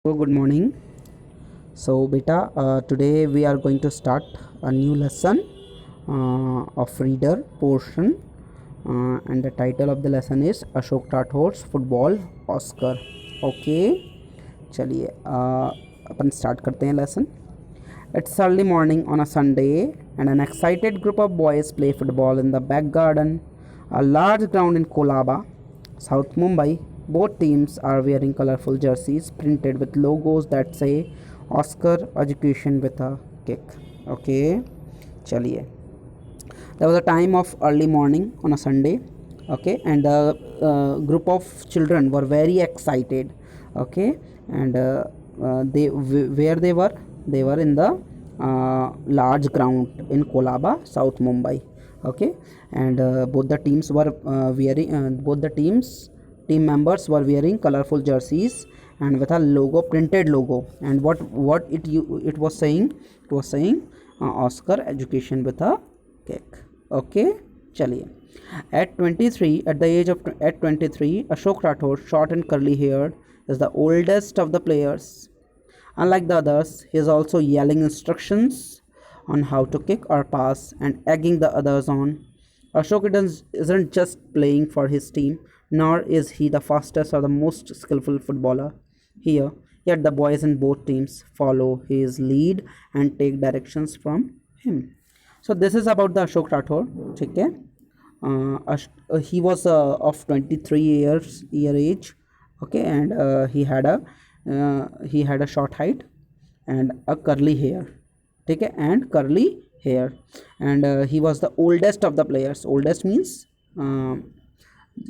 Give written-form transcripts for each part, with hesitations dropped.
So good morning. So beta, today we are going to start a new lesson of reader portion, and the title of the lesson is Ashok Rathor's Football Oscar. Okay, चलिए अपन start करते हैं lesson. It's early morning on a Sunday, and an excited group of boys play football in the back garden, a large ground in Kolaba, South Mumbai. Both teams are wearing colorful jerseys printed with logos that say Oscar Education with a kick. Okay, chaliye. There was a time of early morning on a Sunday. Okay, and the group of children were very excited. Okay, and where they were in the large ground in Kolaba, South Mumbai. Okay, and both the team members were wearing colorful jerseys and with a logo, printed logo. And it was saying, Oscar Education with a kick. Okay, chaliye. At 23, Ashok Rathore, short and curly haired, is the oldest of the players. Unlike the others, he is also yelling instructions on how to kick or pass and egging the others on. Ashok isn't just playing for his team, nor is he the fastest or the most skillful footballer here, yet the boys in both teams follow his lead and take directions from him. So this is about the Ashok Rathore. ठीक है. He was of 23 year age. Okay, and he had a short height and a curly hair. ठीक है, and curly hair, and he was the oldest of the players. Oldest means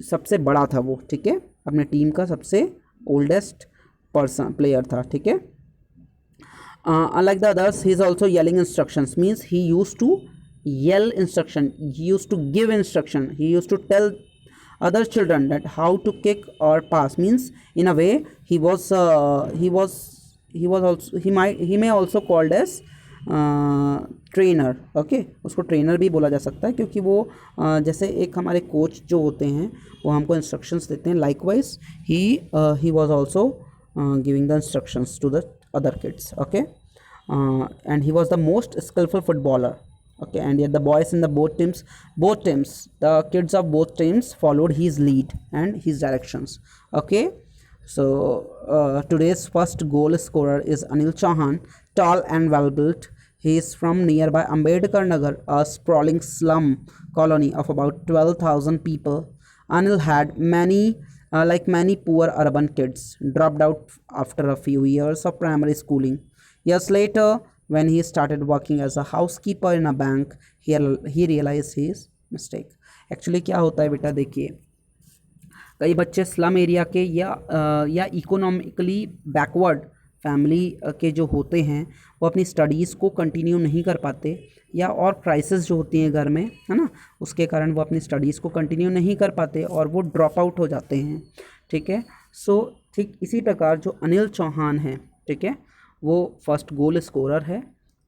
सबसे बड़ा था वो. ठीक है, अपने टीम का सबसे ओल्डेस्ट पर्सन प्लेयर था. ठीक है. Unlike the others, he is also yelling instructions. Means he used to yell instruction. He used to give instruction. He used to tell other children that how to kick or pass. Means in a way he may also called as trainer. Okay, उसको trainer भी बोला जा सकता है क्योंकि वो जैसे एक हमारे कोच जो होते हैं वो हमको इंस्ट्रक्शंस देते हैं. Likewise he was also giving the instructions to the other kids. Okay, and he was the most skillful footballer. Okay, and yet the boys in the both teams, the kids of both teams followed his lead and his directions. Okay, so today's first goal scorer is Anil Chauhan, tall and well built. He is from nearby Ambedkar Nagar, a sprawling slum colony of about 12,000 people. Anil had like many poor urban kids, dropped out after a few years of primary schooling. Years later, when he started working as a housekeeper in a bank, he realized his mistake. Actually क्या होता है बेटा, देखिए, कई बच्चे slum area के या economically backward family के जो होते हैं वो अपनी स्टडीज़ को कंटिन्यू नहीं कर पाते, या और क्राइसिस जो होती हैं घर में, है ना, उसके कारण वो अपनी स्टडीज़ को कंटिन्यू नहीं कर पाते और वो ड्रॉप आउट हो जाते हैं. ठीक है. सो ठीक इसी प्रकार जो अनिल चौहान है, ठीक है, वो फर्स्ट गोल स्कोरर है,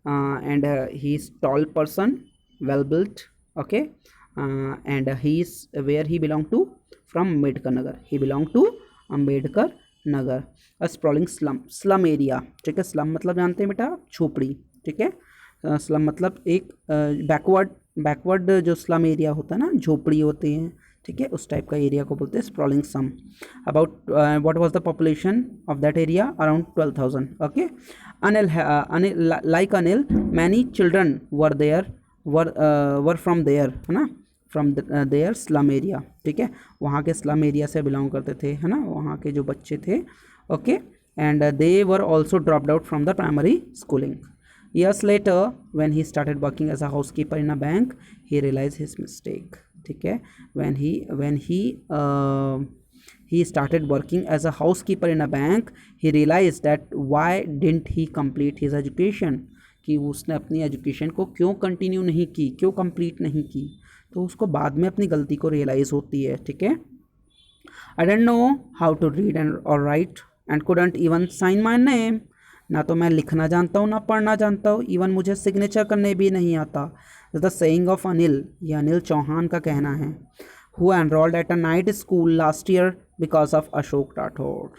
and he is tall person, well built. Okay, and he is where he belong to from Ambedkar Nagar. He belong to Ambedkar Nagar, a sprawling slum area. ठीक है, स्लम मतलब जानते हैं बेटा, झोपड़ी. ठीक है, स्लम मतलब एक बैकवर्ड जो स्लम एरिया होता है ना, झोपड़ी होती हैं. ठीक है, उस टाइप का एरिया को बोलते हैं sprawling slum. About what was the population of that area? Around 12,000. Okay, Anil like Anil many children were from there, है ना, फ्रॉम देयर स्लम एरिया. ठीक है, वहाँ के स्लम एरिया से बिलोंग करते थे, है ना, वहाँ के जो बच्चे थे. Okay, and they were also dropped out from the primary schooling. Years later, when he started working as a housekeeper in a bank, he realized his mistake. ठीक है, he started working as a housekeeper in a bank, he realized that why didn't he complete his education, कि उसने अपनी education को क्यों continue नहीं की, क्यों कंप्लीट नहीं की. तो उसको बाद में अपनी गलती को रियलाइज़ होती है. ठीक है. I didn't know how to read or write and couldn't even sign my name. ना तो मैं लिखना जानता हूँ ना पढ़ना जानता हूँ, इवन मुझे सिग्नेचर करने भी नहीं आता. द सेइंग ऑफ अनिल, ये अनिल चौहान का कहना है, who enrolled at a night school last year because of Ashok Rathore.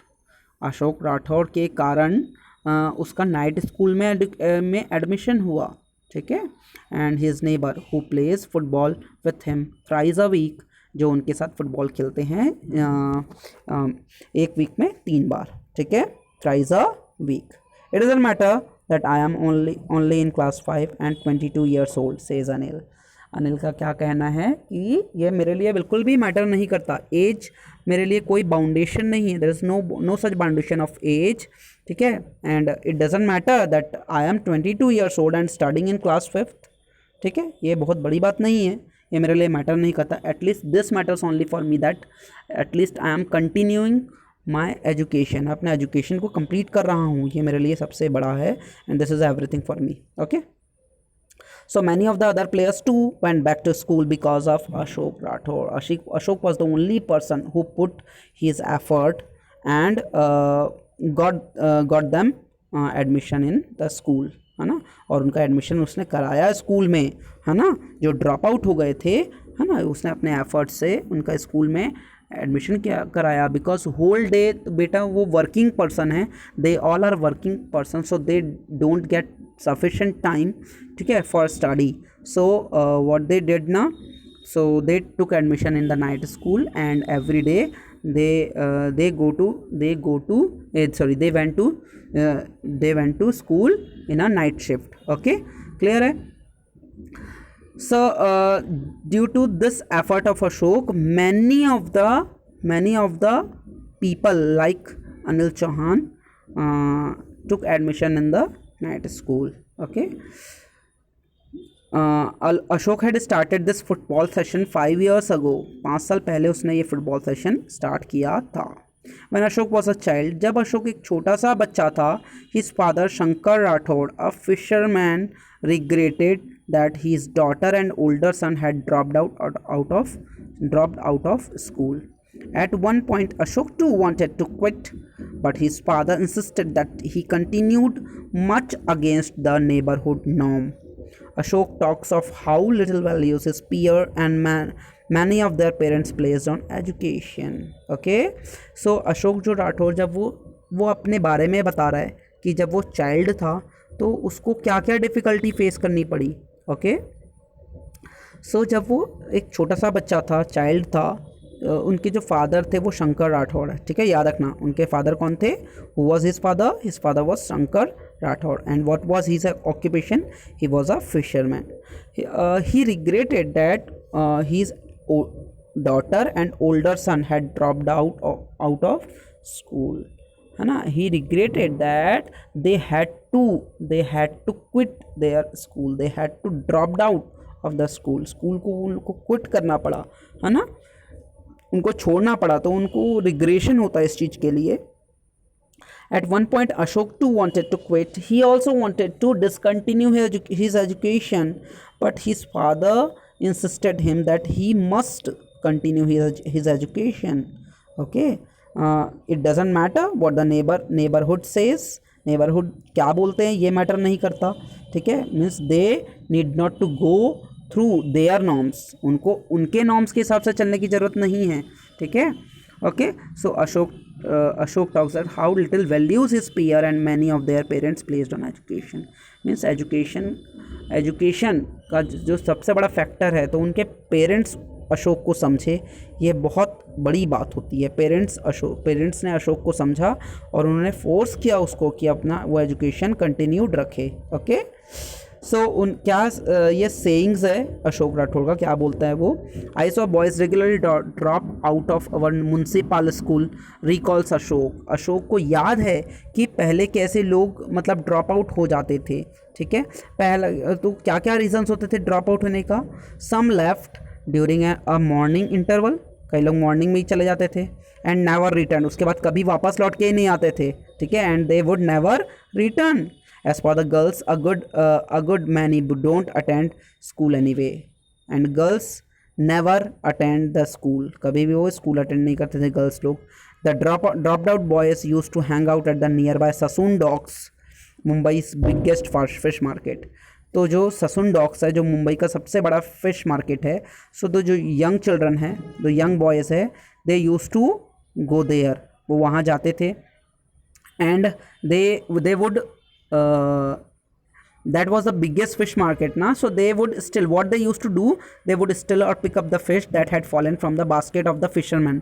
Ashok Rathore के कारण उसका नाइट स्कूल में एडमिशन हुआ, ठीक है। And his neighbour who plays football with him thrice a week, जो उनके साथ फुटबॉल खेलते हैं एक वीक में 3 बार, ठीक है, thrice a week. It doesn't matter that I am only in class 5 and 22 years old, says Anil. Anil का क्या कहना है कि ये मेरे लिए बिल्कुल भी मैटर नहीं करता, एज मेरे लिए कोई बाउंडेशन नहीं है, there is no such boundation of age, ठीक है। And it doesn't matter that I am 22 years old and studying in class 5th, ठीक है। ये बहुत बड़ी बात नहीं है, ये मेरे लिए मैटर नहीं करता। At least this matters only for me that at least I am continuing my education, अपने एजुकेशन को कंप्लीट कर रहा हूँ, ये मेरे लिए सबसे बड़ा है। And this is everything for me, okay. So many of the other players too went back to school because of Ashok Rathore. Ashok was the only person who put his effort and got them admission in the school, है ना। और उनका admission उसने कराया school में, है ना। जो ड्रॉप आउट हो गए थे, है ना, उसने अपने एफर्ट से उनका स्कूल में एडमिशन क्या कराया। बिकॉज होल डे बेटा वो वर्किंग पर्सन है, they all are working person, so they don't get sufficient time, ठीक है, for study. So what they did now, so they took admission in the night school and every day they went to school in a night shift, okay, clear है। So due to this effort of Ashok, many of the people like Anil Chauhan took admission in the night school, okay. Ashok had started this football session 5 years ago. 5 साल पहले उसने ये football session start किया था। When Ashok was a child, जब अशोक एक छोटा सा बच्चा था, his father Shankar Rathore, a fisherman, regretted that his daughter and older son had dropped out of school. At one point, Ashok too wanted to quit, but his father insisted that he continued, much against the neighborhood norm. Ashok talks of how little values his peer and many of their parents placed on education. Okay, so Ashok जो राठौर जब वो अपने बारे में बता रहा है कि जब वो चाइल्ड था तो उसको क्या क्या डिफ़िकल्टी फेस करनी पड़ी, ओके। सो जब वो एक छोटा सा बच्चा था, चाइल्ड था, उनके जो फादर थे वो शंकर राठौड़ है, ठीक है, याद रखना उनके फादर कौन थे। Who was his father was Shankar Rathore. And what was his occupation, he was a fisherman. He regretted that his daughter and older son had dropped out of school, है ना। He regretted that they had to quit their school, they had to dropped out of the school को उनको quit करना पड़ा, है ना, उनको छोड़ना पड़ा, तो उनको रिग्रेशन होता है इस चीज़ के लिए। At one point, Ashok too wanted to quit. He also wanted to discontinue his education, but his father insisted him that he must continue his education. Okay, it doesn't matter what the neighborhood says. Neighborhood क्या बोलते हैं ये matter नहीं करता, ठीक है। Means they need not to go through their norms, उनको उनके नॉर्म्स के हिसाब से चलने की ज़रूरत नहीं है, ठीक है, okay. So Ashok talks that how little values his peer and many of their parents placed on education. Means education का जो सबसे बड़ा फैक्टर है, तो उनके पेरेंट्स अशोक को समझे, ये बहुत बड़ी बात होती है। पेरेंट्स ने अशोक को समझा और उन्होंने फोर्स किया उसको कि अपना वो एजुकेशन कंटिन्यूड रखे, ओके। सो ये सेइंग्स है अशोक राठौर का, क्या बोलता है वो। I saw boys regularly drop out of our municipal school, recalls Ashok को याद है कि पहले कैसे लोग मतलब ड्रॉप आउट हो जाते थे, ठीक है। पहले तो क्या क्या रीजंस होते थे ड्रॉप आउट होने का। Some left during a morning interval, कई लोग मॉर्निंग में ही चले जाते थे। एंड नेवर रिटर्न, उसके बाद कभी वापस लौट के ही नहीं आते थे, ठीक है। And they would never return. As for the girls, a good many don't attend school anyway, and girls never attend the school. कभी भी वो स्कूल अटेंड नहीं करते थे गर्ल्स लोग। The dropped out boys used to hang out at the nearby Sassoon Docks, मुंबई's biggest fish market. तो जो Sassoon docs है, जो मुंबई का सबसे बड़ा फिश मार्केट है, सो तो जो यंग चिल्ड्रन है, जो यंग बॉयज़ है, दे यूज़ टू गो देयर, वो वहाँ जाते थे, and they would that was the biggest fish market na, so they would still, what they used to do, they would still or pick up the fish that had fallen from the basket of the fisherman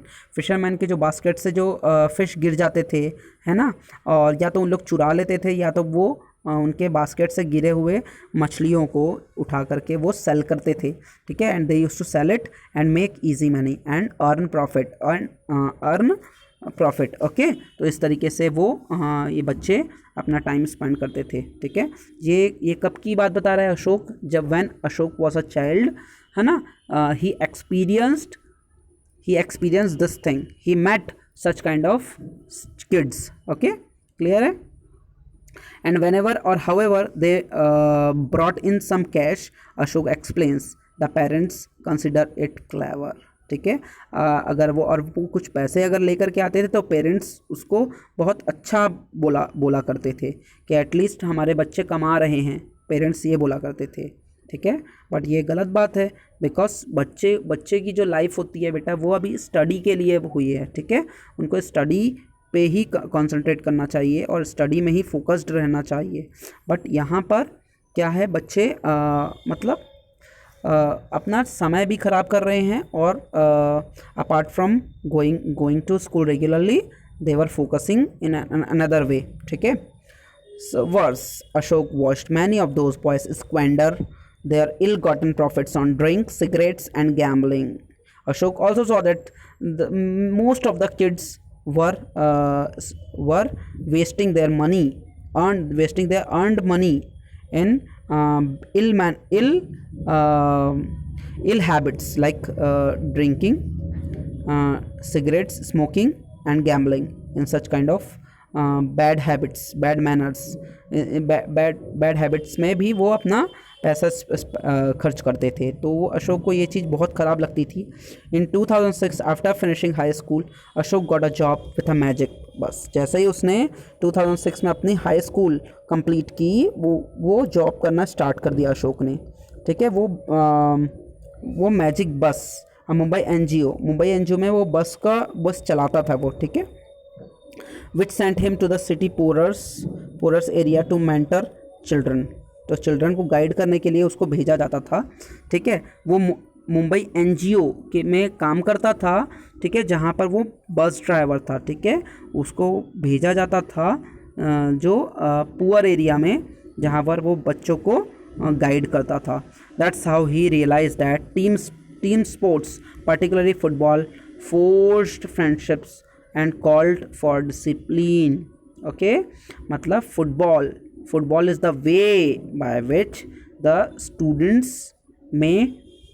के जो basket से जो fish गिर जाते थे, है ना, और या तो उन लोग चुरा लेते थे या तो वो उनके बास्केट से गिरे हुए मछलियों को उठा करके वो सेल करते थे, ठीक है, and they used to sell it and make easy money and earn profit. Okay, तो इस तरीके से वो ये बच्चे अपना टाइम स्पेंड करते थे, ठीक है। ये कब की बात बता रहा है अशोक, जब when Ashok was a child, है ना, he experience this thing, he met such kind of kids. Okay, clear है। And whenever or however they brought in some cash, Ashok explains, the parents consider it clever, ठीक है। अगर वो कुछ पैसे अगर लेकर के आते थे तो पेरेंट्स उसको बहुत अच्छा बोला करते थे कि एटलीस्ट हमारे बच्चे कमा रहे हैं, पेरेंट्स ये बोला करते थे, ठीक है। बट ये गलत बात है, बिकॉज बच्चे की जो लाइफ होती है बेटा वो अभी स्टडी के लिए हुई है, ठीक है। उनको स्टडी पे ही कंसंट्रेट करना चाहिए और स्टडी में ही फोकस्ड रहना चाहिए। बट यहाँ पर क्या है, बच्चे मतलब अपना समय भी ख़राब कर रहे हैं और apart from going to school regularly they were focusing in another way, ठीक है। So worse, Ashok watched many of those boys squander their ill-gotten profits on drinks, cigarettes, and gambling. Ashok also saw that most of the kids were wasting their earned money in ill habits like drinking, cigarettes, smoking, and gambling. In such kind of bad habits, bad manners, bad habits में भी वो अपना पैसा खर्च करते थे। तो अशोक को ये चीज़ बहुत ख़राब लगती थी। इन 2006 after finishing high school Ashok got a job with a magic. बस जैसे ही उसने 2006 में अपनी हाई स्कूल कंप्लीट की वो जॉब करना स्टार्ट कर दिया अशोक ने, ठीक है। वो मैजिक बस, मुंबई एनजीओ में वो बस चलाता था वो, ठीक है। which sent him to the city poorest area to mentor children। तो चिल्ड्रन को गाइड करने के लिए उसको भेजा जाता था, ठीक है। वो मुंबई एनजीओ के में काम करता था, ठीक है, जहाँ पर वो बस ड्राइवर था, ठीक है। उसको भेजा जाता था जो पुअर एरिया में जहाँ पर वो बच्चों को गाइड करता था। That's how he realize that team sports particularly football forged friendships and called for discipline। okay, मतलब football is the way by which the students may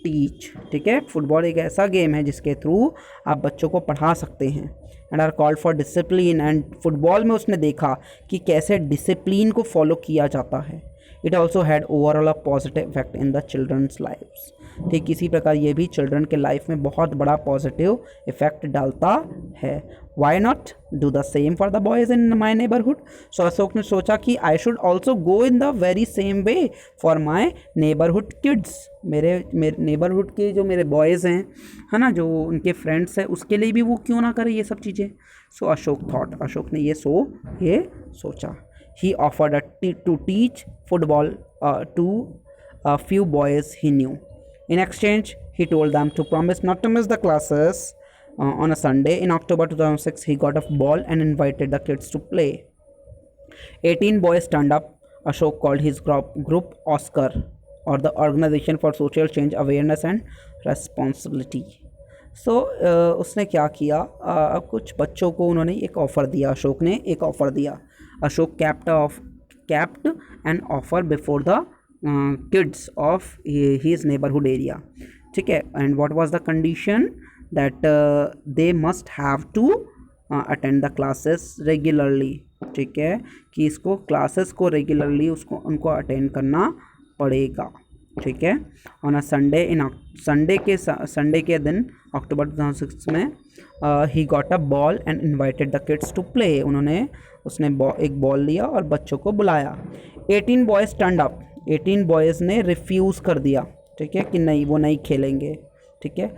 teach, ठीक है। फुटबॉल एक ऐसा गेम है जिसके थ्रू आप बच्चों को पढ़ा सकते हैं। And are called for discipline, and football में उसने देखा कि कैसे डिसिप्लिन को फॉलो किया जाता है। It also had overall a positive effect in the children's lifes. ठीक इसी प्रकार ये भी चिल्ड्रन के लाइफ में बहुत बड़ा पॉजिटिव इफेक्ट डालता है। Why not do the same for the boys in my neighbourhood. So Ashok ने सोचा कि I should also go in the very same way for my neighbourhood kids. मेरे नेबरहुड के जो मेरे बॉयज़ हैं, है ना, जो उनके फ्रेंड्स हैं, उसके लिए भी वो क्यों ना करे ये सब चीज़ें। सो अशोक ने ये सोचा। He offered to teach football to a few boys he knew. In exchange, he told them to promise not to miss the classes on a Sunday. In October 2006, he got a ball and invited the kids to play. 18 boys turned up. Ashok called his group Oscar, or the Organization for Social Change, Awareness and Responsibility. So उसने क्या किया, कुछ बच्चों को उन्होंने एक offer दिया, अशोक ने एक ऑफ़र दिया। Ashok kept an offer before the kids of his neighborhood area, ठीक है। And what was the condition? That they must have to attend the classes regularly, ठीक है, कि इसको क्लासेस को रेगुलरली उनको अटेंड करना पड़ेगा, ठीक है। ऑन अ संडे के दिन अक्टूबर 2006 में he got a ball and invited the kids to play. उसने एक बॉल लिया और बच्चों को बुलाया। 18 बॉयज़ टर्न्ड अप। 18 बॉयज़ ने रिफ्यूज़ कर दिया, ठीक है, कि नहीं, वो नहीं खेलेंगे, ठीक है।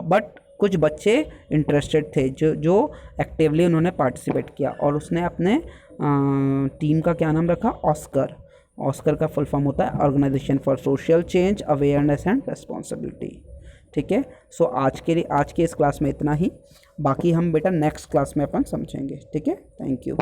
बट कुछ बच्चे इंटरेस्टेड थे जो एक्टिवली उन्होंने पार्टिसिपेट किया, और उसने अपने टीम का क्या नाम रखा, ऑस्कर। ऑस्कर का फुल फॉर्म होता है organization for social change, awareness and responsibility. ठीक है, सो आज के इस क्लास में इतना ही, बाकी हम बेटा नेक्स्ट क्लास में अपन समझेंगे। ठीक है, थैंक यू।